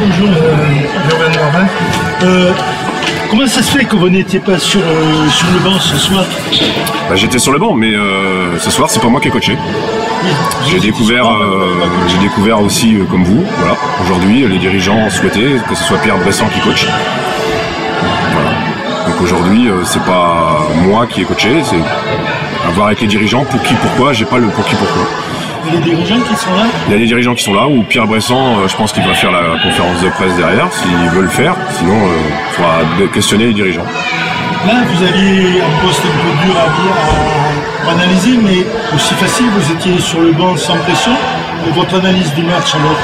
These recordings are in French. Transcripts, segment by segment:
Bonjour, Germain Noirvin. Comment ça se fait que vous n'étiez pas sur le banc ce soir? Bah, j'étais sur le banc, mais ce soir, c'est pas moi qui ai coaché. Oui, J'ai découvert aussi, comme vous, voilà. Aujourd'hui, les dirigeants souhaitaient que ce soit Pierre Bressan qui coache. Voilà. Donc aujourd'hui, c'est pas moi qui ai coaché, c'est à voir avec les dirigeants pour qui, pourquoi. J'ai pas le pour qui, pourquoi. Il y a des dirigeants qui sont là? Il y a des dirigeants qui sont là, ou Pierre Bressan, je pense qu'il va faire la conférence de presse derrière, s'il veut le faire. Sinon, il faudra questionner les dirigeants. Là, vous aviez un poste un peu dur à analyser, mais aussi facile, vous étiez sur le banc sans pression. Et votre analyse du match, alors?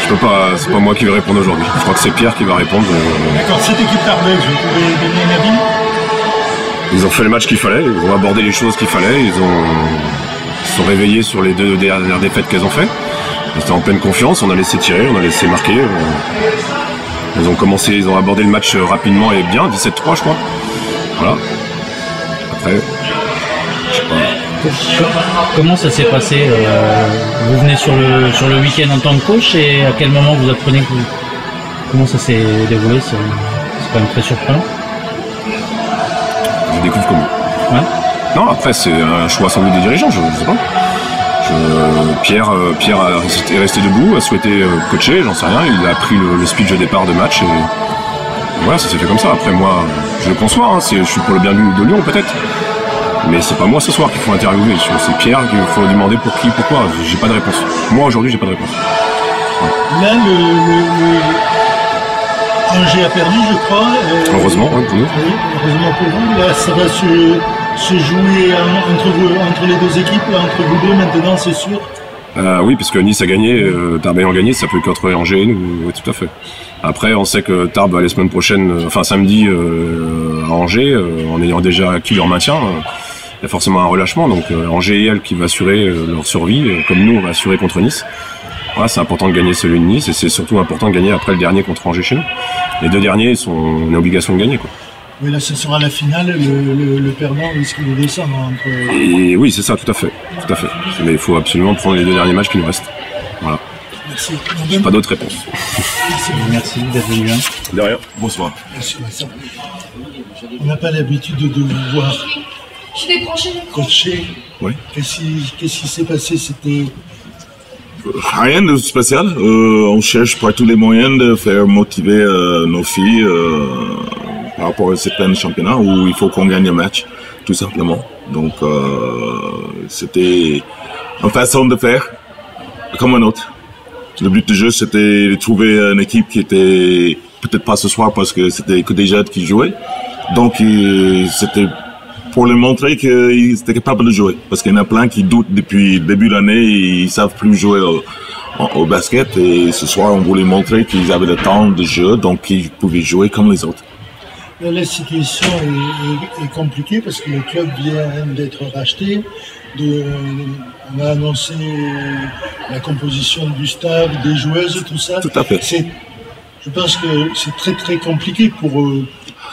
Je peux pas, c'est pas moi qui vais répondre aujourd'hui. Je crois que c'est Pierre qui va répondre. D'accord, cette équipe tardaise, vous pouvez donner un avis? Ils ont fait le match qu'il fallait, ils ont abordé les choses qu'il fallait, ils se sont réveillés sur les deux dernières défaites qu'elles ont fait. Ils étaient en pleine confiance, on a laissé tirer, on a laissé marquer. Ils ont abordé le match rapidement et bien, 17-3 je crois. Voilà. Après, je sais pas. Comment ça s'est passé? Vous venez sur le week-end en tant que coach et à quel moment vous apprenez comment ça s'est déroulé? C'est quand même très surprenant. Je découvre comment. Ouais. Non, après c'est un choix sans doute des dirigeants, je sais pas. Pierre est resté debout, a souhaité coacher, j'en sais rien, il a pris le speech de départ de match et voilà, ça s'est fait comme ça. Après moi, je le conçois, hein, je suis pour le bien de Lyon peut-être, mais c'est pas moi ce soir qu'il faut interviewer, c'est Pierre qu'il faut demander pour qui, pourquoi, j'ai pas de réponse. Moi aujourd'hui j'ai pas de réponse. Ouais. Là, Angers a perdu, je crois. Heureusement, oui, pour nous. Oui, heureusement pour vous. Là, ça va se jouer entre les deux équipes, là, entre vous deux maintenant, c'est sûr. Oui, parce que Nice a gagné, Tarbes ayant gagné, ça peut qu'entre Angers et nous, oui, tout à fait. Après, on sait que Tarbes, la semaine prochaine, enfin samedi, à Angers, en ayant déjà acquis leur maintien, il y a forcément un relâchement. Donc Angers et elle qui va assurer leur survie, comme nous, on va assurer contre Nice. Voilà, c'est important de gagner celui de Nice et c'est surtout important de gagner après le dernier contre Angers chez nous. Les deux derniers on a obligation de gagner, quoi. Oui, là, ce sera la finale, le perdant risque de descendre entre... Et oui, c'est ça, tout à fait. Mais il faut absolument prendre les deux derniers matchs qui nous restent. Voilà. Merci. Pas d'autres réponses. Merci d'être venu. De rien. Bonsoir. Merci, Vincent. On n'a pas l'habitude de vous voir coacher. Oui. Qu'est-ce qui s'est passé? C'était... Rien de spécial. On cherche par tous les moyens de faire motiver nos filles par rapport à certains championnats où il faut qu'on gagne un match, tout simplement. Donc c'était une façon de faire comme un autre. Le but du jeu, c'était de trouver une équipe qui était peut-être pas ce soir parce que c'était que des jeunes qui jouaient. Donc c'était pour leur montrer qu'ils étaient capables de jouer. Parce qu'il y en a plein qui doutent depuis le début de l'année et ils savent plus jouer au basket. Et ce soir, on voulait montrer qu'ils avaient le temps de jeu, donc qu'ils pouvaient jouer comme les autres. La situation est compliquée parce que le club vient d'être racheté. On a annoncé la composition du staff, des joueuses, tout ça. Tout à fait. Je pense que c'est très très compliqué pour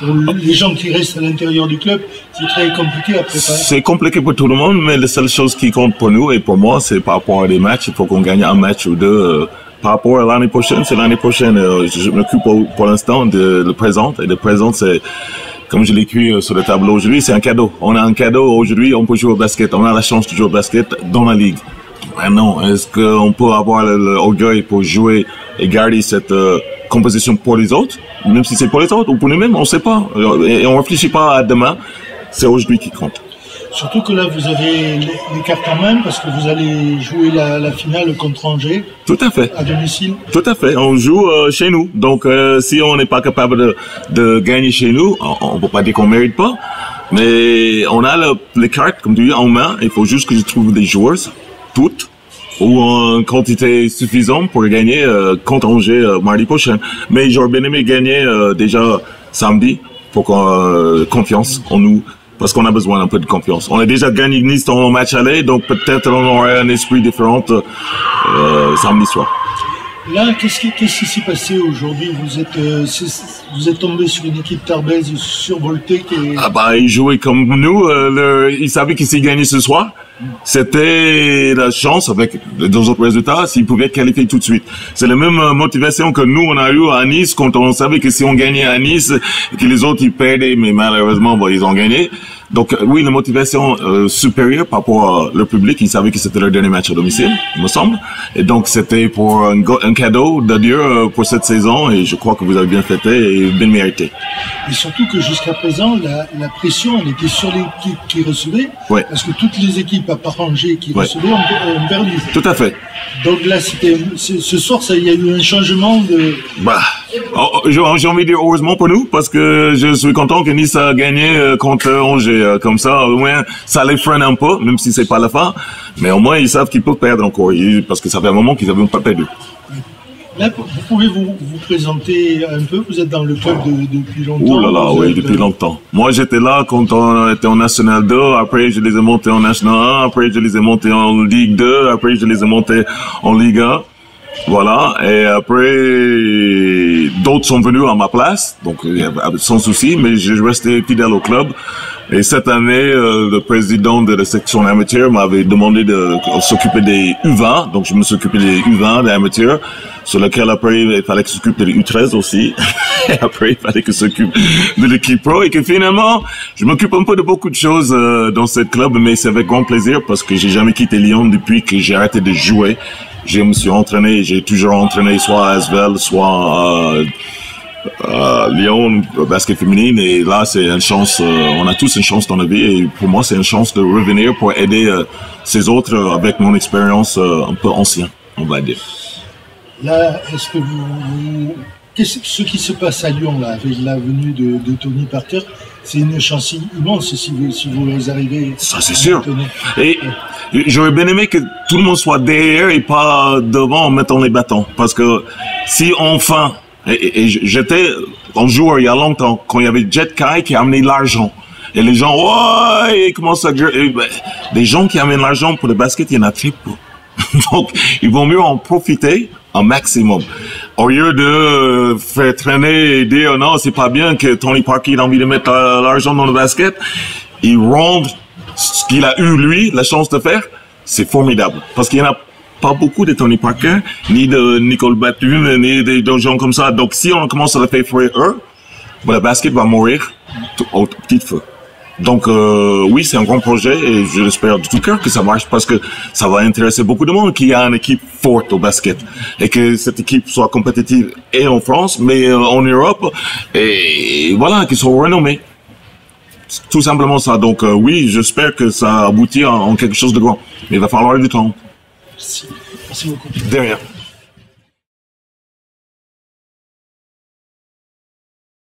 les gens qui restent à l'intérieur du club. C'est très compliqué à préparer. C'est compliqué pour tout le monde, mais la seule chose qui compte pour nous et pour moi, c'est par rapport à des matchs. Il faut qu'on gagne un match ou deux. Par rapport à l'année prochaine, c'est l'année prochaine. Je m'occupe pour l'instant de le présent. Et le présent, c'est, comme je l'ai écrit sur le tableau aujourd'hui, c'est un cadeau. On a un cadeau aujourd'hui, on peut jouer au basket. On a la chance de jouer au basket dans la ligue. Maintenant, est-ce qu'on peut avoir l'orgueil pour jouer et garder cette composition pour les autres, même si c'est pour les autres ou pour nous-mêmes, on ne sait pas. Et on ne réfléchit pas à demain, c'est aujourd'hui qui compte. Surtout que là, vous avez les cartes en main parce que vous allez jouer la finale contre Angers. Tout à fait. À domicile. Tout à fait. On joue chez nous. Donc, si on n'est pas capable de gagner chez nous, on ne peut pas dire qu'on ne mérite pas. Mais on a les cartes, comme tu dis, en main. Il faut juste que je trouve des joueurs, toutes, ou en quantité suffisante pour gagner contre Angers mardi prochain. Mais j'aurais bien aimé gagner déjà samedi pour qu'on confiance en nous. Parce qu'on a besoin d'un peu de confiance. On a déjà gagné Nice dans le match aller, donc peut-être on aurait un esprit différent samedi soir. Là, qu'est-ce qui s'est passé aujourd'hui? Vous êtes tombé sur une équipe tarbaise survoltée qui est... Ah bah, ils jouaient comme nous. Ils savaient qu'ils s'est gagné ce soir. C'était la chance avec les deux autres résultats s'ils pouvaient qualifier tout de suite. C'est la même motivation que nous on a eu à Nice quand on savait que si on gagnait à Nice et que les autres ils perdaient, mais malheureusement bon, ils ont gagné. Donc oui, la motivation supérieure par rapport au public, ils savaient que c'était leur dernier match à domicile, il me semble. Et donc c'était pour un cadeau de Dieu pour cette saison et je crois que vous avez bien fêté et bien mérité. Et surtout que jusqu'à présent, la pression elle était sur l'équipe qui recevait, ouais. Parce que toutes les équipes à part Angers qui recevaient ont perdu. Tout à fait. Donc là, ce soir, il y a eu un changement de... Bah, j'ai envie de dire heureusement pour nous, parce que je suis content que Nice a gagné contre Angers. Comme ça, au moins, ça les freine un peu, même si c'est pas la fin. Mais au moins, ils savent qu'ils peuvent perdre encore, parce que ça fait un moment qu'ils n'avaient pas perdu. Là, vous pouvez vous présenter un peu. Vous êtes dans le club depuis longtemps. Oh là là, oui, depuis longtemps. Moi, j'étais là quand on était en National 2. Après, je les ai montés en National 1. Après, je les ai montés en Ligue 2. Après, je les ai montés en Ligue 1. Voilà. Et après, d'autres sont venus à ma place. Donc, sans souci. Mais j'ai resté fidèle au club. Et cette année, le président de la section amateur m'avait demandé de s'occuper des U20. Donc, je me suis occupé des U20, des amateurs, sur lequel après, il fallait que s'occupe des U13 aussi. Et après, il fallait que s'occupe de l'équipe pro. Et que finalement, je m'occupe un peu de beaucoup de choses dans ce club, mais c'est avec grand plaisir parce que j'ai jamais quitté Lyon depuis que j'ai arrêté de jouer. Je me suis entraîné, j'ai toujours entraîné soit à Asvel, soit Lyon, basket féminine, et là c'est une chance, on a tous une chance dans la vie, et pour moi c'est une chance de revenir pour aider ces autres avec mon expérience un peu ancienne, on va dire. Là, est-ce que ce qui se passe à Lyon là, avec la venue de Tony Parker, c'est une chance immense si vous arrivez. Ça c'est sûr. Et j'aurais bien aimé que tout le monde soit derrière et pas devant en mettant les bâtons, parce que si enfin et j'étais un joueur il y a longtemps, quand il y avait Jet Kai qui a amené l'argent. Et les gens, ouais, ils commencent à dire, des gens qui amènent l'argent pour le basket, il y en a très peu. Donc, il vaut mieux en profiter un maximum. Au lieu de faire traîner et dire, non, c'est pas bien que Tony Parker a envie de mettre l'argent dans le basket, il rend ce qu'il a eu, lui, la chance de faire, c'est formidable. Parce qu'il y en a pas beaucoup de Tony Parker, ni de Nicole Batum, ni de gens comme ça. Donc, si on commence à le faire frire eux, le basket va mourir au petit feu. Donc, oui, c'est un grand projet et je l'espère de tout cœur que ça marche parce que ça va intéresser beaucoup de monde qu'il y a une équipe forte au basket et que cette équipe soit compétitive et en France, mais en Europe et voilà, qu'ils soient renommés. Tout simplement ça. Donc, oui, j'espère que ça aboutit en quelque chose de grand. Mais il va falloir du temps. Merci beaucoup. De rien.